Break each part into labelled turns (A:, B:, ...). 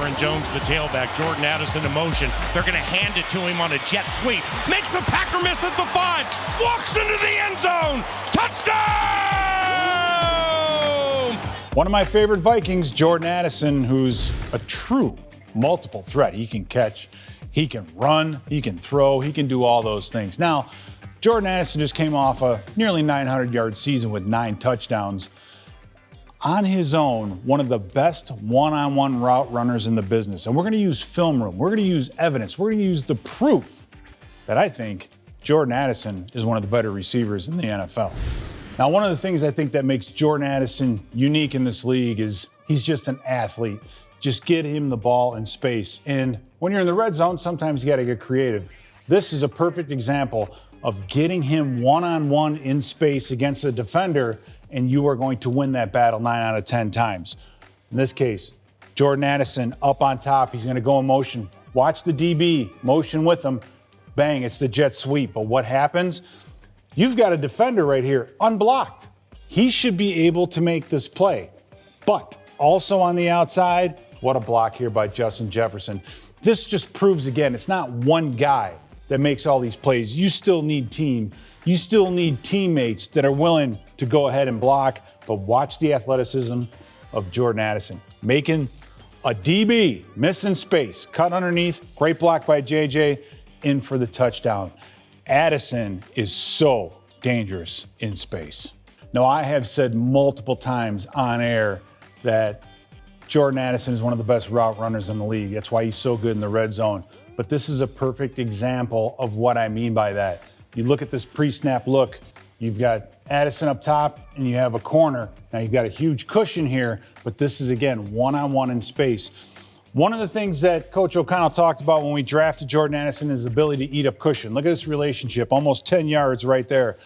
A: Aaron Jones, the tailback. Jordan Addison in motion. They're going to hand it to him on a jet sweep. Makes the Packer miss at the 5. Walks into the end zone. Touchdown!
B: One of my favorite Vikings, Jordan Addison, who's a true multiple threat. He can catch, he can run, he can throw, he can do all those things. Now, Jordan Addison just came off a nearly 900-yard season with 9 touchdowns. On his own, one of the best one-on-one route runners in the business. And we're going to use film room. We're going to use evidence. We're going to use the proof that I think Jordan Addison is one of the better receivers in the NFL. Now, one of the things I think that makes Jordan Addison unique in this league is he's just an athlete. Just get him the ball in space. And when you're in the red zone, sometimes you got to get creative. This is a perfect example of getting him one-on-one in space against a defender, and you are going to win that battle 9 out of 10 times. In this case, Jordan Addison up on top. He's going to go in motion. Watch the DB motion with him. Bang, it's the jet sweep. But what happens? You've got a defender right here, unblocked. He should be able to make this play. But also on the outside, what a block here by Justin Jefferson. This just proves again, it's not one guy that makes all these plays. You still need team. You still need teammates that are willing to go ahead and block. But watch the athleticism of Jordan Addison. Making a DB miss in space, cut underneath, great block by JJ, in for the touchdown. Addison is so dangerous in space. Now, I have said multiple times on air that Jordan Addison is one of the best route runners in the league. That's why he's so good in the red zone. But this is a perfect example of what I mean by that. You look at this pre-snap look, you've got Addison up top and you have a corner. Now you've got a huge cushion here, but this is again, one-on-one in space. One of the things that Coach O'Connell talked about when we drafted Jordan Addison is his ability to eat up cushion. Look at this relationship, almost 10 yards right there.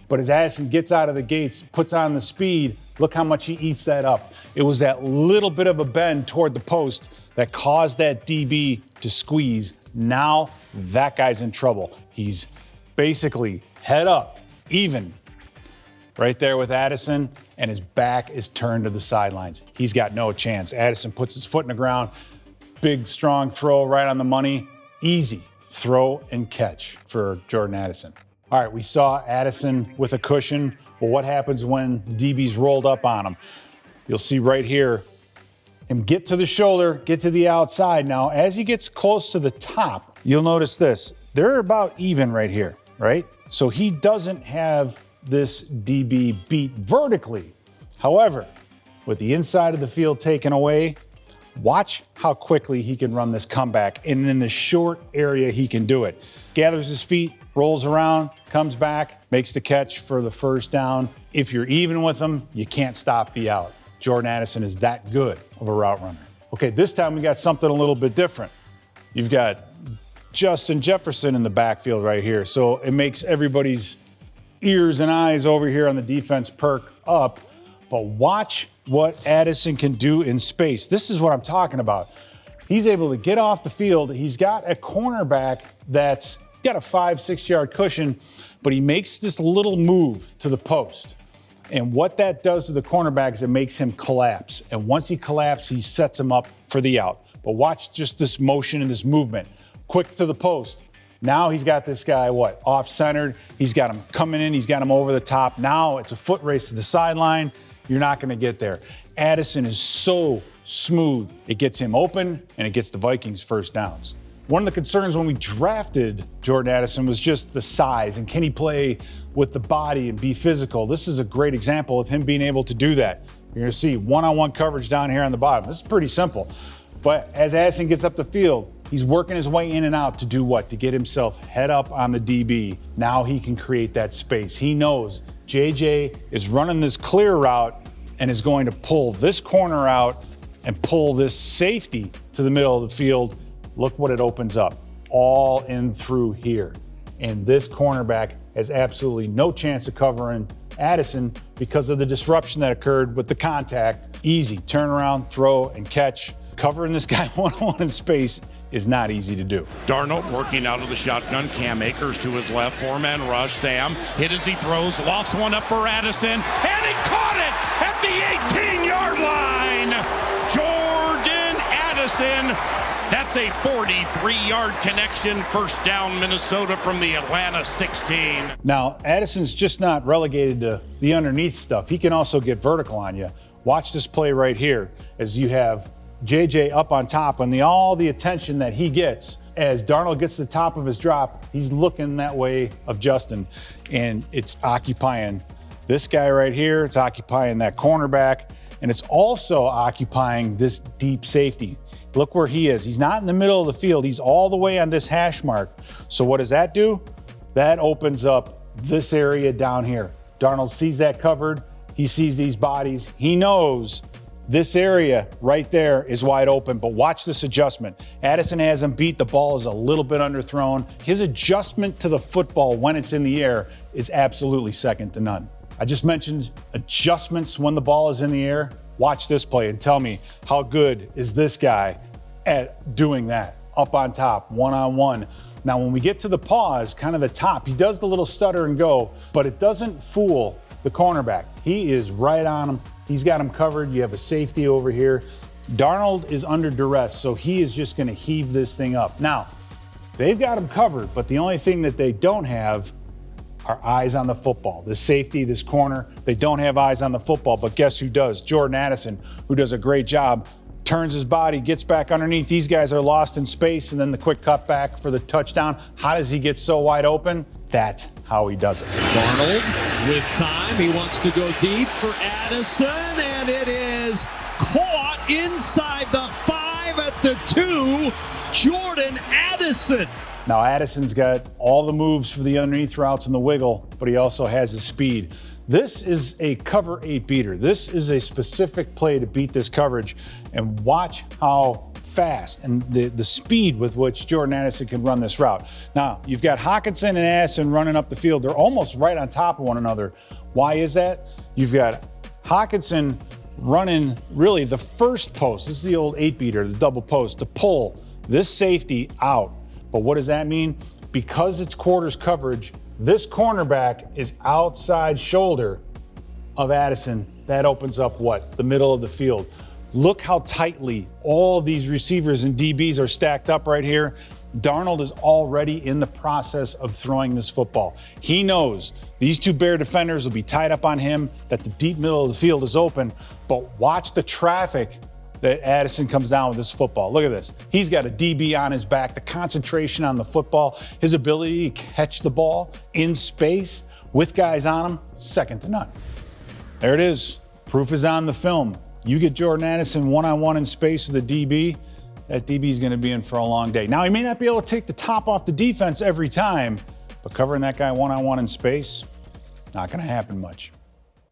B: But as Addison gets out of the gates, puts on the speed, look how much he eats that up. It was that little bit of a bend toward the post that caused that DB to squeeze. Now that guy's in trouble. He's basically head up, even right there with Addison, and his back is turned to the sidelines. He's got no chance. Addison puts his foot in the ground. Big, strong throw right on the money. Easy throw and catch for Jordan Addison. All right, we saw Addison with a cushion. Well, what happens when DB's rolled up on him? You'll see right here, him get to the shoulder, get to the outside. Now, as he gets close to the top, you'll notice this. They're about even right here, right? So he doesn't have this DB beat vertically. However, with the inside of the field taken away, watch how quickly he can run this comeback. And in the short area, he can do it. Gathers his feet, rolls around, comes back, makes the catch for the first down. If you're even with him, you can't stop the out. Jordan Addison is that good of a route runner. Okay, this time we got something a little bit different. You've got Justin Jefferson in the backfield right here. So it makes everybody's ears and eyes over here on the defense perk up. But watch what Addison can do in space. This is what I'm talking about. He's able to get off the field. He's got a cornerback that's got a 5-6 yard cushion, but he makes this little move to the post. And what that does to the cornerback is it makes him collapse. And once he collapses, he sets him up for the out. But watch just this motion and this movement. Quick to the post. Now he's got this guy, off-centered. He's got him coming in. He's got him over the top. Now it's a foot race to the sideline. You're not going to get there. Addison is so smooth. It gets him open, and it gets the Vikings first downs. One of the concerns when we drafted Jordan Addison was just the size, and can he play with the body and be physical? This is a great example of him being able to do that. You're going to see one-on-one coverage down here on the bottom. This is pretty simple. But as Addison gets up the field, he's working his way in and out to do what? To get himself head up on the DB. Now he can create that space. He knows JJ is running this clear route and is going to pull this corner out and pull this safety to the middle of the field. Look what it opens up, all in through here. And this cornerback has absolutely no chance of covering Addison because of the disruption that occurred with the contact. Easy, turn around, throw, and catch. Covering this guy one-on-one in space is not easy to do.
A: Darnold working out of the shotgun. Cam Akers to his left. 4-man rush. Sam hit as he throws. Lofts one up for Addison. And he caught it at the 18-yard line. Jordan Addison That's a 43-yard connection. First down, Minnesota from the Atlanta 16.
B: Now, Addison's just not relegated to the underneath stuff. He can also get vertical on you. Watch this play right here as you have JJ up on top and all the attention that he gets. As Darnold gets to the top of his drop, he's looking that way of Justin, and it's occupying this guy right here. It's occupying that cornerback, and it's also occupying this deep safety. Look where he is. He's not in the middle of the field. He's all the way on this hash mark. So what does that do? That opens up this area down here. Darnold sees that covered. He sees these bodies. He knows this area right there is wide open, but watch this adjustment. Addison has him beat. The ball is a little bit underthrown. His adjustment to the football when it's in the air is absolutely second to none. I just mentioned adjustments when the ball is in the air. Watch this play and tell me, how good is this guy at doing that? Up on top, one-on-one. Now, when we get to the pause, kind of the top, he does the little stutter and go, but it doesn't fool the cornerback. He is right on him. He's got him covered. You have a safety over here. Darnold is under duress, so he is just going to heave this thing up. Now, they've got him covered, but the only thing that they don't have are eyes on the football. This safety, this corner, they don't have eyes on the football, but guess who does? Jordan Addison, who does a great job, turns his body, gets back underneath. These guys are lost in space, and then the quick cut back for the touchdown. How does he get so wide open? That's how he does it.
C: Darnold with time. He wants to go deep for Addison, and it is caught inside the 5 at the 2. Jordan Addison.
B: Now, Addison's got all the moves for the underneath routes and the wiggle, but he also has his speed. This is a cover 8 beater. This is a specific play to beat this coverage, and watch how fast and the speed with which Jordan Addison can run this route. Now, you've got Hockenson and Addison running up the field. They're almost right on top of one another. Why is that? You've got Hockenson running really the first post. This is the old 8 beater, the double post, to pull this safety out. But what does that mean? Because it's quarters coverage, this cornerback is outside shoulder of Addison. That opens up what? The middle of the field. Look how tightly all of these receivers and DBs are stacked up right here. Darnold is already in the process of throwing this football. He knows these two Bear defenders will be tied up on him, that the deep middle of the field is open, but watch the traffic that Addison comes down with this football. Look at this. He's got a DB on his back, the concentration on the football, his ability to catch the ball in space with guys on him, second to none. There it is. Proof is on the film. You get Jordan Addison one-on-one in space with a DB, that DB is going to be in for a long day. Now, he may not be able to take the top off the defense every time, but covering that guy one-on-one in space, not going to happen much.